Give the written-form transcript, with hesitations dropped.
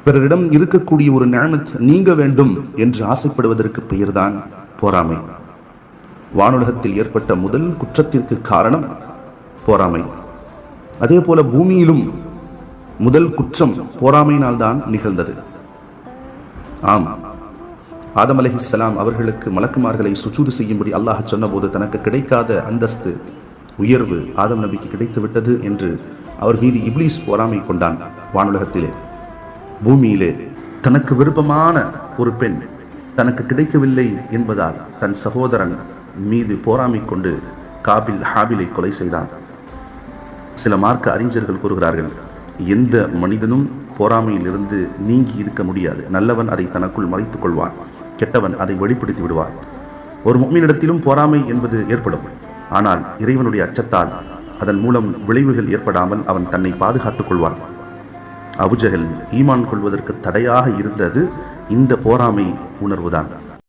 பிறரிடம் இருக்கக்கூடிய ஒரு நிஅமத் நீங்க வேண்டும் என்று ஆசைப்படுவதற்கு பெயர்தான் பொறாமை. வானுலகத்தில் ஏற்பட்ட முதல் குற்றத்திற்கு காரணம் பொறாமை. அதே போல பூமியிலும் முதல் குற்றம் பொறாமையினால் தான் நிகழ்ந்தது. ஆம், ஆதம் அலைஹிஸ்ஸலாம் அவர்களுக்கு மலக்குமார்களை சுஜூது செய்யும்படி அல்லாஹ் சொன்னபோது தனக்கு கிடைக்காத அந்தஸ்து உயர்வு ஆதம் நபிக்கு கிடைத்து விட்டது என்று அவர் மீது இப்லீஸ் பொறாமை கொண்டான். வானுலகத்திலே பூமியிலே தனக்கு விருப்பமான ஒரு பெண் தனக்கு கிடைக்கவில்லை என்பதால் தன் சகோதரன் மீது பொறாமை கொண்டு காபில் ஹாபிலை கொலை செய்தான். சில மார்க்க அறிஞர்கள் கூறுகிறார்கள், எந்த மனிதனும் பொறாமையில் இருந்து நீங்கி இருக்க முடியாது. நல்லவன் அதை தனக்குள் மறைத்துக் கொள்வான், கெட்டவன் அதை வெளிப்படுத்தி விடுவான். ஒரு முஃமினிடத்திலும் பொறாமை என்பது ஏற்படும். ஆனால் இறைவனுடைய அச்சத்தால் அதன் மூலம் விளைவுகள் ஏற்படாமல் அவன் தன்னை பாதுகாத்துக் கொள்வான். அபூஜஹல் ஈமான் கொள்வதற்கு தடையாக இருந்தது இந்த பொறாமை உணர்வுதான்.